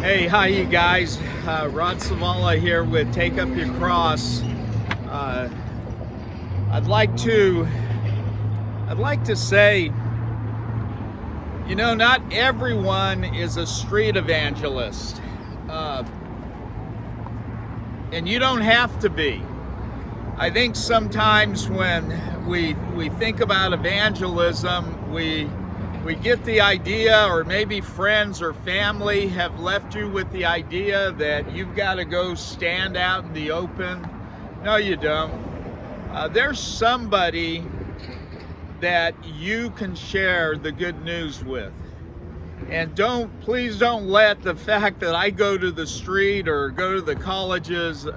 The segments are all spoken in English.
Hey, hi you guys. Rod Savala here with Take Up Your Cross. I'd like to say, not everyone is a street evangelist, and you don't have to be. I think sometimes when we think about evangelism, we get the idea, or maybe friends or family have left you with the idea that you've got to go stand out in the open. No, you don't. There's somebody that you can share the good news with. And please don't let the fact that I go to the street or go to the colleges,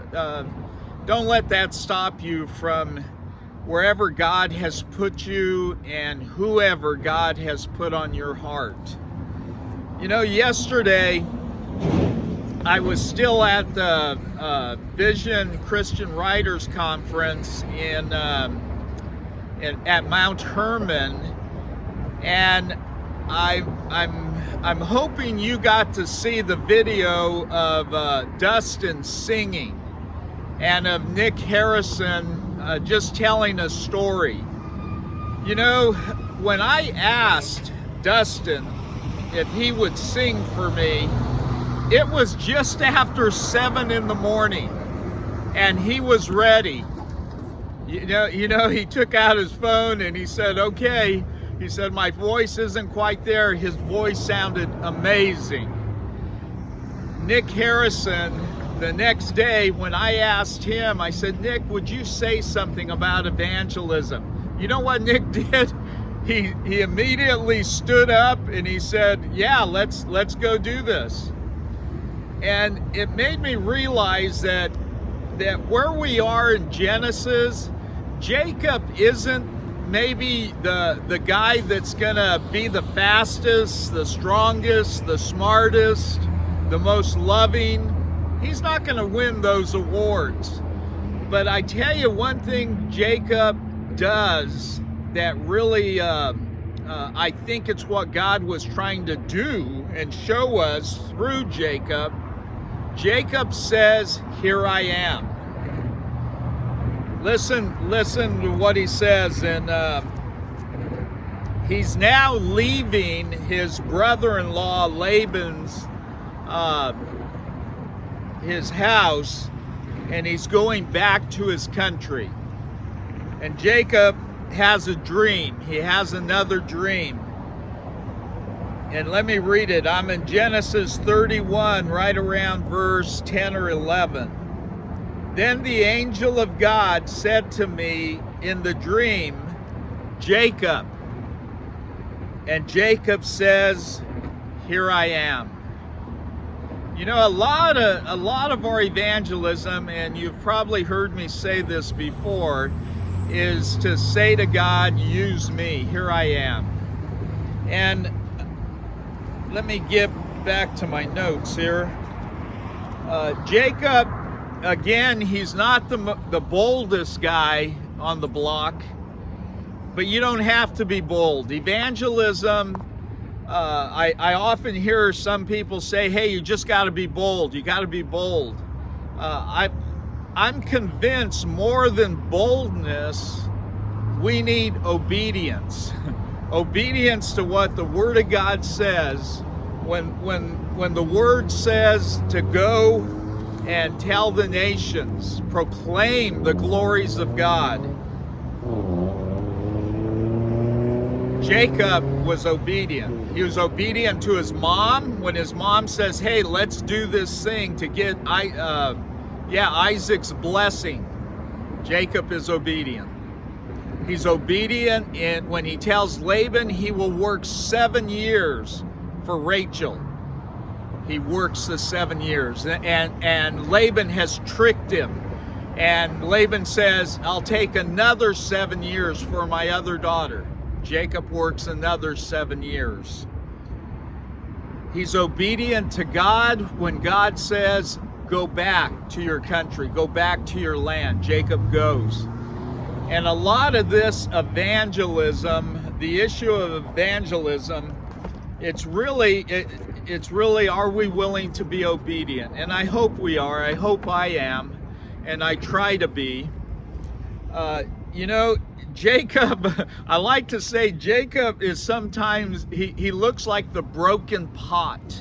don't let that stop you from wherever God has put you and whoever God has put on your heart. Yesterday I was still at the Vision Christian Writers Conference at Mount Hermon, and I'm hoping you got to see the video of Dustin singing and of Nick Harrison just telling a story. When I asked Dustin if he would sing for me, it was just after 7 in the morning, and he was ready. He took out his phone and he said, okay. He said, my voice isn't quite there. His voice sounded amazing. Nick Harrison, the next day when I asked him, I said, Nick, would you say something about evangelism? You know what Nick did? He immediately stood up and he said, yeah, let's go do this. And it made me realize that where we are in Genesis, Jacob isn't maybe the guy that's gonna be the fastest, the strongest, the smartest, the most loving. He's not gonna win those awards. But I tell you one thing Jacob does that really, I think it's what God was trying to do and show us through Jacob. Jacob says, here I am. Listen to what he says, and he's now leaving his brother-in-law Laban's his house, and he's going back to his country. And Jacob has a dream. He has another dream. And let me read it. I'm in Genesis 31, right around verse 10 or 11. Then the angel of God said to me in the dream, Jacob. And Jacob says, here I am. A lot of our evangelism, and you've probably heard me say this before, is to say to God, use me, here I am. And let me get back to my notes here. Jacob, again, he's not the boldest guy on the block, but you don't have to be bold. Evangelism, I often hear some people say, hey, you just got to be bold. You got to be bold. I'm convinced more than boldness, we need obedience. Obedience to what the Word of God says. When the Word says to go and tell the nations, proclaim the glories of God. Jacob was obedient. He was obedient to his mom when his mom says, hey, let's do this thing to get Isaac's blessing. Jacob is obedient. He's obedient when he tells Laban he will work 7 years for Rachel. He works the 7 years, and Laban has tricked him. And Laban says, I'll take another 7 years for my other daughter. Jacob works another 7 years. He's obedient to God when God says, go back to your country, go back to your land. Jacob goes. And a lot of this evangelism, the issue of evangelism, it's really, it's really, are we willing to be obedient? And I hope we are. I hope I am, and I try to be. You know, Jacob, I like to say Jacob is sometimes, he looks like the broken pot.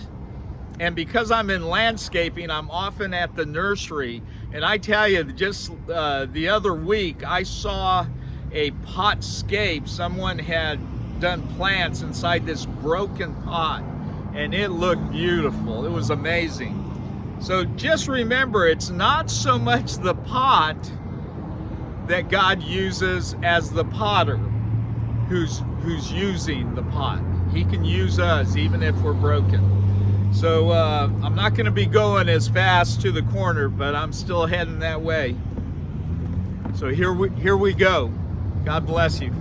And because I'm in landscaping, I'm often at the nursery. And I tell you, just the other week, I saw a potscape. Someone had done plants inside this broken pot, and it looked beautiful. It was amazing. So just remember, it's not so much the pot that God uses as the potter who's using the pot. He can use us even if we're broken. So I'm not going to be going as fast to the corner, but I'm still heading that way. So here we go. God bless you.